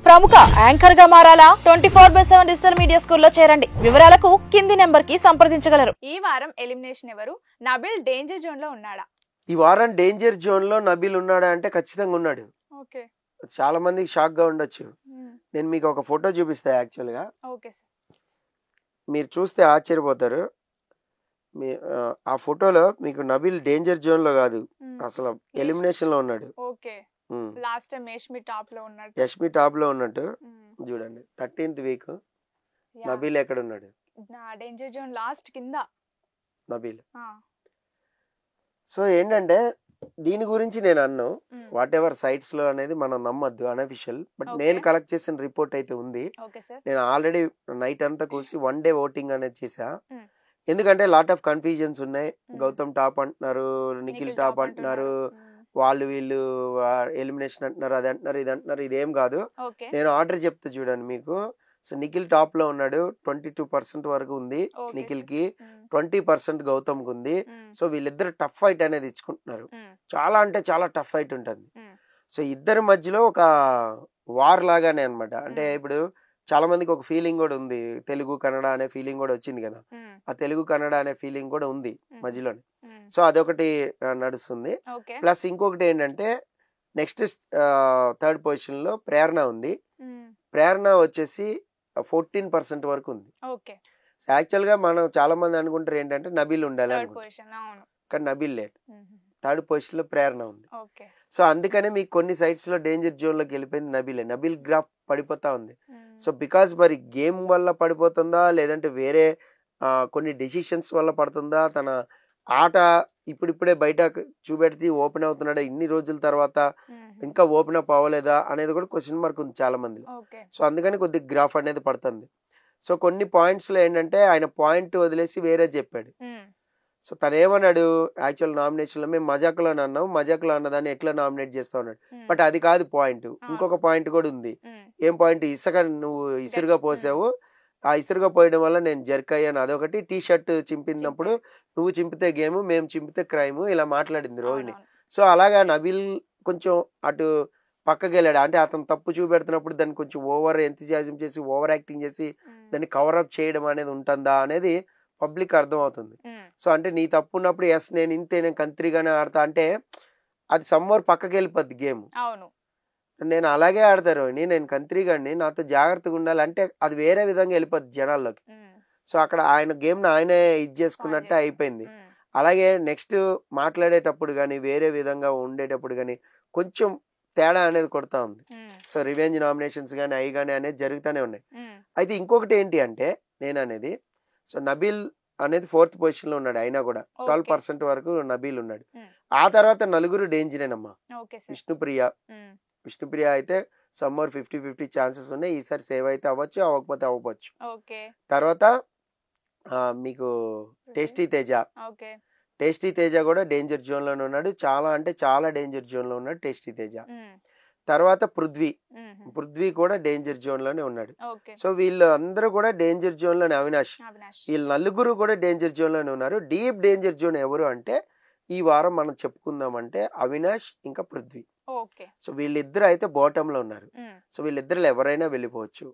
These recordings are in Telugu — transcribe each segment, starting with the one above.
ప్రముఖ యాంకర్ గా మారాలా? 24/7 డిజిటల్ మీడియా స్కూల్లో చేరండి. వివరాలకు కింది నెంబర్ కి సంప్రదించగలరు. ఈ వారం ఎలిమినేషన్ ఎవరు? నబిల్ డేంజర్ జోన్ లో ఉన్నాడా? ఈ వారం డేంజర్ జోన్ లో నబీల్ ఉన్నాడా అంటే ఖచ్చితంగా ఉన్నాడు. ఓకే, చాలా మందికి షాక్ గా ఉండొచ్చు. నేను మీకు ఒక ఫోటో చూపిస్తా. యాక్చువల్ గా ఓకే సార్. మీరు చూస్తే ఆశ్చర్యపోతారు. మీ ఆ ఫోటోలో మీకు నబీల్ డేంజర్ జోన్ లో కాదు, అసలు ఎలిమినేషన్ లో ఉన్నాడు. Okay, last time Yashmi top లో ఉన్నాడు. యష్మి టాప్ లో ఉన్నట్టు చూడండి. 13th వీక్ నబీల్ ఎక్కడ ఉన్నాడు? డేంజర్ జోన్ లాస్ట్ కింద నబీల్. సో ఏంటంటే దీని గురించి నేను అన్నాను, వాట్ ఎవర్ సైట్స్ లో అనేది మనం నమ్మద్దు, అన్అఫిషియల్. బట్ నేను కలెక్ట్ చేసిన రిపోర్ట్ అయితే ఉంది. నేను ఆల్రెడీ నైట్ అంతా కూర్చి 1 day ఓటింగ్ అనేది చేసా. ఎందుకంటే లాట్ ఆఫ్ కన్ఫ్యూజన్స్ ఉన్నాయి. గౌతమ్ టాప్ అంటున్నారు, నిఖిల్ టాప్ అంటున్నారు, వాళ్ళు వీళ్ళు ఎలిమినేషన్ అంటున్నారు, అది అంటున్నారు, ఇది అంటున్నారు. ఇదేం కాదు. నేను ఆర్డర్ చెప్తా చూడండి మీకు. సో నిఖిల్ టాప్ లో ఉన్నాడు, 22% వరకు ఉంది నిఖిల్ కి, 20% గౌతమ్ కి ఉంది. సో వీళ్ళిద్దరు టఫ్ ఫైట్ అనేది ఇచ్చుకుంటున్నారు. చాలా అంటే చాలా టఫ్ ఫైట్ ఉంటుంది. సో ఇద్దరి మధ్యలో ఒక వార్ లాగానే అన్నమాట. అంటే ఇప్పుడు చాలా మందికి ఒక ఫీలింగ్ కూడా ఉంది, తెలుగు కన్నడ అనే ఫీలింగ్ కూడా వచ్చింది కదా. ఆ తెలుగు కన్నడ అనే ఫీలింగ్ కూడా ఉంది మధ్యలోనే. సో అదొకటి నడుస్తుంది. ప్లస్ ఇంకొకటి ఏంటంటే నెక్స్ట్ 3rd పొజిషన్ లో ప్రేరణ ఉంది. ప్రేరణ వచ్చేసి 14% వరకు ఉంది. యాక్చువల్ గా మనం చాలా మంది అనుకుంటారు ఏంటంటే నబీల్ ఉండాలి అనుకుంటారు, కానీ నబీల్ లేదు. 3rd పొజిషన్ లో ప్రేరణ ఉంది. సో అందుకనే మీకు కొన్ని సైట్స్ లో డేంజర్ జోన్ లోకి వెళ్ళిపోయింది నబీలే. నబీల్ గ్రాఫ్ పడిపోతా ఉంది. సో బికాస్ మరి గేమ్ వల్ల పడిపోతుందా, లేదంటే వేరే కొన్ని డెసిషన్స్ వల్ల పడుతుందా, తన ఆట ఇప్పుడిప్పుడే బయట చూపెడితే ఓపెన్ అవుతున్నాడా, ఇన్ని రోజుల తర్వాత ఇంకా ఓపెన్ అప్ అవ్వలేదా అనేది కూడా క్వశ్చన్ మార్క్ ఉంది చాలా మంది. సో అందుకని కొద్ది గ్రాఫ్ అనేది పడుతుంది. సో కొన్ని పాయింట్స్ లో ఏంటంటే ఆయన పాయింట్ వదిలేసి వేరే చెప్పాడు. సో తను ఏమన్నాడు, యాక్చువల్ నామినేషన్ లో మేము మజాకులో అన్నాం, మజాకులో అన్నదాన్ని ఎట్లా నామినేట్ చేస్తా ఉన్నాడు. బట్ అది కాదు పాయింట్. ఇంకొక పాయింట్ కూడా ఉంది. ఏం పాయింట్? ఇసుక నువ్వు ఇసురుగా పోసావు, ఆ ఇసురుగా పోయడం వల్ల నేను జర్క్ అయ్యాను, అదొకటి. టీ షర్ట్ చింపినప్పుడు నువ్వు చింపితే గేమ్, మేము చింపితే క్రైమ్, ఇలా మాట్లాడింది రోహిణి. సో అలాగా నబీల్ కొంచెం అటు పక్కకి వెళ్ళాడు. అంటే అతను తప్పు చూపెడుతున్నప్పుడు దాన్ని కొంచెం ఓవర్ ఎంతజియాజం చేసి, ఓవర్ యాక్టింగ్ చేసి దాన్ని కవర్ అప్ చేయడం అనేది ఉంటుందా అనేది పబ్లిక్ అర్థం అవుతుంది. సో అంటే నీ తప్పు ఉన్నప్పుడు ఎస్ నేను ఇంతే, నేను కంత్రిగానే ఆడతా అంటే అది సమ్మర్ పక్కకి వెళ్ళిపోద్ది గేమ్. నేను అలాగే ఆడతారు, నేను కంత్రిగాడిని, నాతో జాగ్రత్తగా ఉండాలి అంటే అది వేరే విధంగా వెళ్ళిపోద్ది జనాల్లోకి. సో అక్కడ ఆయన గేమ్ ని ఆయనే ఇది చేసుకున్నట్టే అయిపోయింది. అలాగే నెక్స్ట్ మాట్లాడేటప్పుడు కానీ వేరే విధంగా ఉండేటప్పుడు కానీ కొంచెం తేడా అనేది కొడతా ఉంది. సో రివెంజ్ నామినేషన్స్ కానీ అవి కానీ అనేది జరుగుతూనే ఉన్నాయి. అయితే ఇంకొకటి ఏంటి అంటే నేను అనేది, సో నబీల్ అనేది 4th పొజిషన్ లో ఉన్నాడు. అయినా కూడా 12% వరకు నబీల్ ఉన్నాడు. ఆ తర్వాత నలుగురు డేంజరేనమ్మా. విష్ణుప్రియ అయితే సమ్మర్ 50-50 ఛాన్సెస్ ఉన్నాయి. ఈసారి సేవ్ అయితే అవ్వచ్చు, అవ్వకపోతే అవ్వచ్చు. తర్వాత మీకు టేస్టీ తేజ కూడా డేంజర్ జోన్ లోనే ఉన్నాడు. చాలా అంటే చాలా డేంజర్ జోన్ లో ఉన్నాడు టేస్టీ తేజ. తర్వాత పృథ్వీ కూడా డేంజర్ జోన్ లోనే ఉన్నాడు. సో వీళ్ళు అందరూ కూడా డేంజర్ జోన్ లోనే. అవినాష్, వీళ్ళు నలుగురు కూడా డేంజర్ జోన్ లోనే ఉన్నారు. డీప్ డేంజర్ జోన్ ఎవరు అంటే ఈ వారం మనం చెప్పుకుందామంటే అవినాష్ ఇంకా పృథ్వీ. సో వీళ్ళిద్దరు అయితే బాటమ్ లో ఉన్నారు. సో వీళ్ళిద్దరు ఎవరైనా వెళ్ళిపోవచ్చు.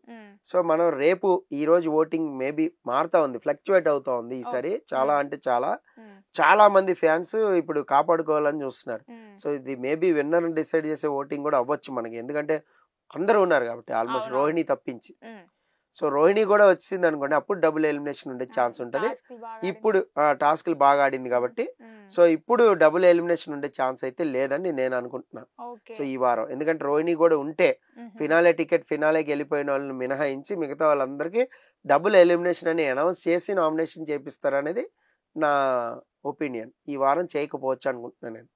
సో మనం రేపు ఈ రోజు ఓటింగ్ మేబీ మారుతా ఉంది, ఫ్లక్చువేట్ అవుతా ఉంది ఈసారి. చాలా అంటే చాలా మంది ఫ్యాన్స్ ఇప్పుడు కాపాడుకోవాలని చూస్తున్నారు. సో ఇది మేబీ విన్నర్ డిసైడ్ చేసే ఓటింగ్ కూడా అవ్వచ్చు మనకి, ఎందుకంటే అందరూ ఉన్నారు కాబట్టి ఆల్మోస్ట్ రోహిణి తప్పించి. సో రోహిణి కూడా వచ్చింది అనుకోండి, అప్పుడు డబుల్ ఎలిమినేషన్ ఉండే ఛాన్స్ ఉంటుంది. ఇప్పుడు టాస్క్లు బాగా ఆడింది కాబట్టి సో ఇప్పుడు డబుల్ ఎలిమినేషన్ ఉండే ఛాన్స్ అయితే లేదని నేను అనుకుంటున్నా. సో ఈ వారం ఎందుకంటే రోహిణి కూడా ఉంటే ఫినాలేకి వెళ్ళిపోయిన వాళ్ళని మినహాయించి మిగతా వాళ్ళందరికీ డబుల్ ఎలిమినేషన్ అని అనౌన్స్ చేసి నామినేషన్ చేపిస్తారనేది నా ఒపీనియన్. ఈ వారం చేయకపోవచ్చు అనుకుంటున్నాను నేను.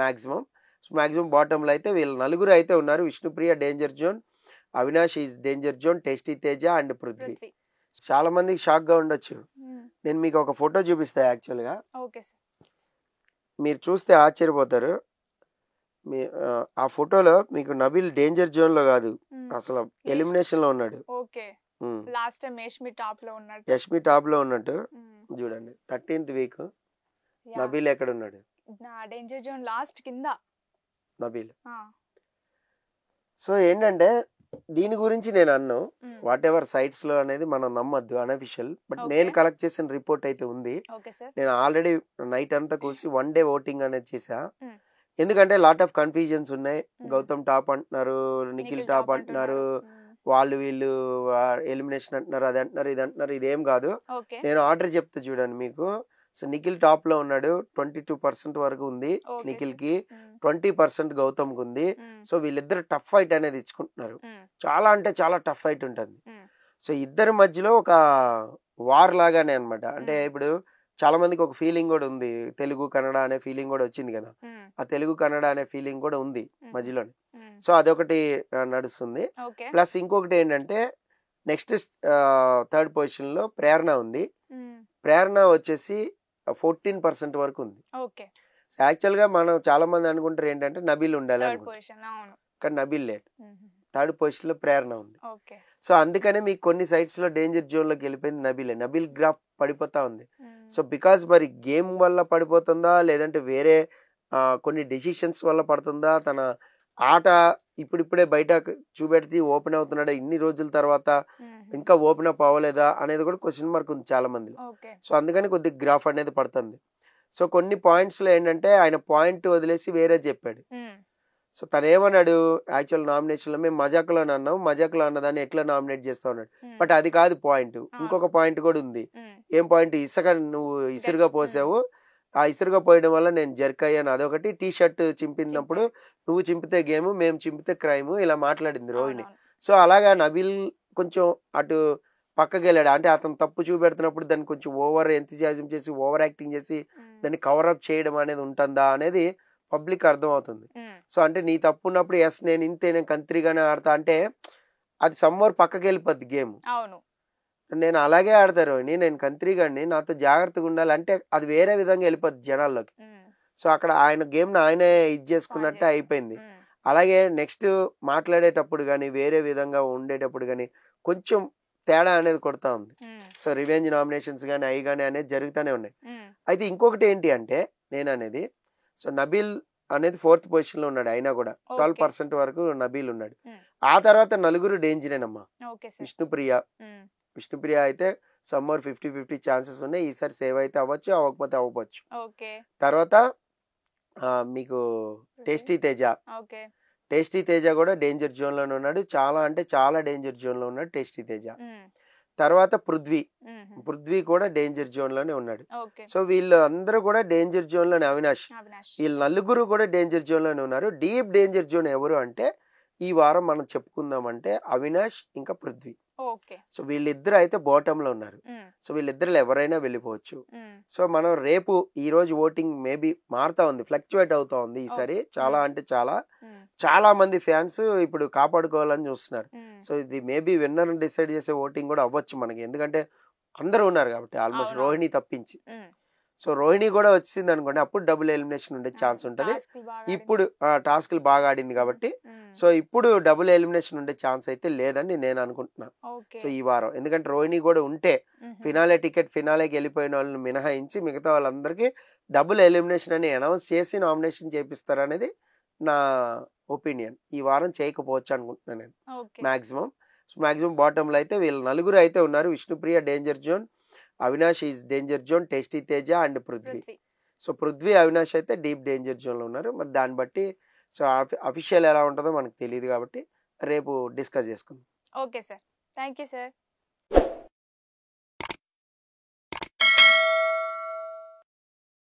మాక్సిమం బాటమ్ లో అయితే వీళ్ళు నలుగురు అయితే ఉన్నారు. Vishnupriya danger zone, Avinash is danger zone, tasty Teja and Prithvi. చాలా మందికి షాక్ గా ఉండొచ్చు. నేను మీకు ఒక ఫోటో చూపిస్తా. యాక్చువల్ గా మీరు చూస్తే ఆశ్చర్యపోతారు. ఆ ఫోటోలో మీకు నబీల్ డేంజర్ జోన్ లో కాదు, అసలు ఎలిమినేషన్ లో ఉన్నాడు. యష్మి టాప్ లో ఉన్నట్టు చూడండి. 13th వీక్ నబీల్ ఎక్కడ ఉన్నాడు? డేంజర్ జోన్ లాస్ట్ కింద నబీల్. సో ఏంటంటే దీని గురించి నేను అన్నాను మ్మ్. వాట్ ఎవర్ సైట్స్ లో అనేది మనం నమ్మద్దు అనఫిషియల్, బట్ Okay. నేను కలెక్ట్ చేసిన రిపోర్ట్ అయితే ఉంది. Okay sir. నేను ఆల్రెడీ నైట్ అంతా కూర్చి 1 డే ఓటింగ్ అనేది చేసా. మ్మ్. ఎందుకంటే లాట్ ఆఫ్ కన్ఫ్యూజన్స్ ఉన్నాయి. మ్మ్. గౌతమ్ టాప్ అంటున్నారు, నిఖిల్ టాప్ అంటున్నారు, వాళ్ళు వీళ్ళు ఎలిమినేషన్ అంటున్నారు, అది అంటున్నారు, ఇది అంటున్నారు. ఇదేం కాదు. ఓకే. నేను ఆర్డర్ చెప్తా చూడండి మీకు. సో నిఖిల్ టాప్ లో ఉన్నాడు, 22% వరకు ఉంది ఓకే నిఖిల్ సార్. కి, మ్మ్. 20% గౌతమ్ కి ఉంది. మ్మ్. సో వీళ్ళిద్దరు టఫ్ ఫైట్ అనేది ఇచ్చుకుంటున్నారు. మ్మ్. చాలా అంటే చాలా టఫ్ ఫైట్ ఉంటుంది. మ్మ్. సో ఇద్దరి మధ్యలో ఒక వార్ లాగానే అన్నమాట. అంటే మ్మ్. ఇప్పుడు చాలా మందికి ఒక ఫీలింగ్ కూడా ఉంది, తెలుగు కన్నడ అనే ఫీలింగ్ కూడా వచ్చింది కదా. మ్మ్. ఆ తెలుగు కన్నడ అనే ఫీలింగ్ కూడా ఉంది మ్మ్. మధ్యలోనే. మ్మ్. సో అదొకటి నడుస్తుంది. ఓకే. ప్లస్ ఇంకొకటి ఏంటంటే నెక్స్ట్ 3rd పొజిషన్ లో ప్రేరణ ఉంది. మ్మ్. ప్రేరణ వచ్చేసి 14% వరకు ఉంది. ఓకే. సో యాక్చువల్ గా మనం చాలా మంది అనుకుంటారు ఏంటంటే నబీల్ ఉండాలి థర్డ్ అనుకుంటారు, పొజిషన్. అవును. కానీ నబీల్ లేదు. మ్మ్. 3rd పొజిషన్ లో ప్రేరణ ఉంది. ఓకే. సో అందుకనే మీకు కొన్ని సైట్స్ లో డేంజర్ జోన్ లోకి వెళ్ళిపోయింది నబీలే. నబీల్ గ్రాఫ్ పడిపోతా ఉంది. మ్మ్. సో బికాస్ మరి గేమ్ వల్ల పడిపోతుందా, లేదంటే వేరే కొన్ని డెసిషన్స్ వల్ల పడుతుందా, తన ఆట ఇప్పుడిప్పుడే బయట చూపెడితే ఓపెన్ అవుతున్నాడా, ఇన్ని రోజుల తర్వాత మ్మ్. ఇంకా ఓపెన్ అప్ అవ్వలేదా అనేది కూడా క్వశ్చన్ మార్క్ ఉంది చాలా మంది. ఓకే. సో అందుకని కొద్దిగా గ్రాఫ్ అనేది పడుతుంది. సో కొన్ని పాయింట్స్ లో ఏంటంటే ఆయన పాయింట్ వదిలేసి వేరే చెప్పాడు. మ్మ్. సో తను ఏమన్నాడు, యాక్చువల్ నామినేషన్ లో మేము మజాక్లో అన్నాం, మజాక్లో అన్నదాన్ని ఎట్లా నామినేట్ చేస్తా ఉన్నాడు. మ్మ్. బట్ అది కాదు పాయింట్, ఇంకొక పాయింట్ కూడా ఉంది. మ్మ్. ఏం పాయింట్, ఇసుక నువ్వు ఇసురుగా పోసావు, ఆ ఇసురుగా పోయడం వల్ల నేను జర్క్ అయ్యాను, అదొకటి. టీ షర్ట్ చింపినప్పుడు నువ్వు చింపితే గేమ్, మేము చింపితే క్రైమ్, ఇలా మాట్లాడింది రోహిణి. అవునవును. సో అలాగా నబీల్ కొంచెం అటు పక్కకి వెళ్ళాడు. అంటే అతను తప్పు చూపెడుతున్నప్పుడు దాన్ని కొంచెం ఓవర్ ఎంతజియాజం చేసి ఓవర్ యాక్టింగ్ చేసి మ్మ్. దాన్ని కవరప్ చేయడం అనేది ఉంటుందా అనేది పబ్లిక్ అర్థం అవుతుంది. మ్మ్. సో అంటే నీ తప్పు ఉన్నప్పుడు ఎస్ నేను ఇంతే, నేను కంత్రిగానే ఆడతా అంటే అది సమ్మర్ పక్కకి వెళ్ళిపోద్ది గేమ్. అవును. నేను అలాగే ఆడతారు రోహిణి, నేను కంత్రిగాడిని, నాతో జాగ్రత్తగా ఉండాలి అంటే అది వేరే విధంగా వెళ్ళిపోద్ది జనాల్లోకి. మ్మ్. సో అక్కడ ఆయన గేమ్ ఆయనే ఇది చేసుకున్నట్టే అయిపోయింది. మ్మ్. అలాగే నెక్స్ట్ మాట్లాడేటప్పుడు కానీ వేరే విధంగా ఉండేటప్పుడు కానీ కొంచెం తేడా అనేది కొడతా ఉంది. మ్మ్. సో రివెంజ్ నామినేషన్స్ కానీ అవి కానీ అనేది జరుగుతూనే ఉన్నాయి. మ్మ్. అయితే ఇంకొకటి ఏంటి అంటే నేను అనేది, సో నబీల్ అనేది 4th పొజిషన్ లో ఉన్నాడు, అయినా కూడా 12% వరకు నబీల్ ఉన్నాడు. మ్మ్. ఆ తర్వాత నలుగురు డేంజరేనమ్మా. Okay sir. విష్ణుప్రియ మ్మ్. విష్ణుప్రియ అయితే సమ్మర్ 50-50 ఛాన్సెస్ ఉన్నాయి. ఈసారి సేవ్ అయితే అవ్వచ్చు, అవ్వకపోతే అవ్వచ్చు. ఓకే. తర్వాత మీకు tasty Teja. Okay. Tasty Teja కూడా డేంజర్ జోన్ లోనే ఉన్నాడు, చాలా అంటే చాలా డేంజర్ జోన్ లో ఉన్నాడు టేస్టీ తేజ. మ్మ్. తర్వాత పృథ్వీ. మ్మ్. పృథ్వీ కూడా డేంజర్ జోన్ లోనే ఉన్నాడు. ఓకే. సో వీళ్ళు అందరూ కూడా డేంజర్ జోన్ లోనే. అవినాష్, అవినాష్. వీళ్ళు నలుగురు కూడా డేంజర్ జోన్ లోనే ఉన్నారు. డీప్ డేంజర్ జోన్ ఎవరు అంటే ఈ వారం మనం చెప్పుకుందామంటే అవినాష్ ఇంకా పృథ్వీ. ఓకే. సో వీళ్ళిద్దరు అయితే బాటమ్ లో ఉన్నారు. మ్మ్. సో వీళ్ళిద్దరు ఎవరైనా వెళ్ళిపోవచ్చు. మ్మ్. సో మనం రేపు ఈ రోజు ఓటింగ్ మేబీ మారుతా ఉంది, ఫ్లక్చువేట్ అవుతా ఉంది ఈసారి. చాలా అంటే చాలా మ్మ్. చాలా మంది ఫ్యాన్స్ ఇప్పుడు కాపాడుకోవాలని చూస్తున్నారు. మ్మ్. సో ఇది మేబీ విన్నర్ డిసైడ్ చేసే ఓటింగ్ కూడా అవ్వచ్చు మనకి, ఎందుకంటే అందరూ ఉన్నారు కాబట్టి ఆల్మోస్ట్ అవునవును. రోహిణి తప్పించి. మ్మ్. సో రోహిణి కూడా వచ్చింది అనుకోండి, అప్పుడు డబుల్ ఎలిమినేషన్ ఉండే ఛాన్స్ ఉంటది. టాస్క్లు బాగా ఇప్పుడు టాస్క్లు బాగా ఆడింది కాబట్టి ఆడింది. మ్మ్. సో ఇప్పుడు డబుల్ ఎలిమినేషన్ ఉండే ఛాన్స్ అయితే లేదని నేను అనుకుంటున్నా. ఓకే. సో ఈ వారం ఎందుకంటే రోహిణి కూడా ఉంటే మ్మ్. ఫినాలే టికెట్ ఫినాలేకి వెళ్ళిపోయిన వాళ్ళని మినహాయించి మిగతా వాళ్ళందరికీ డబుల్ ఎలిమినేషన్ అని అనౌన్స్ చేసి నామినేషన్ చేపిస్తారనేది నా ఒపీనియన్. ఈ వారం చేయకపోవచ్చు అనుకుంటున్నాను నేను. ఓకే. మాక్సిమం బాటమ్ లో అయితే వీళ్ళు నలుగురు అయితే ఉన్నారు. Vishnupriya danger zone, Avinash is danger zone, tasty Teja and Prithvi. Prithvi. So Prithvi Avinash అయితే డీప్ డేంజర్ జోన్ లో ఉన్నారు. మరి దాన్ని బట్టి సో అఫీషియల్ ఎలా ఉంటుందో మనకు తెలియదు కాబట్టి రేపు డిస్కస్ చేసుకుందాం. Okay sir. Thank you sir.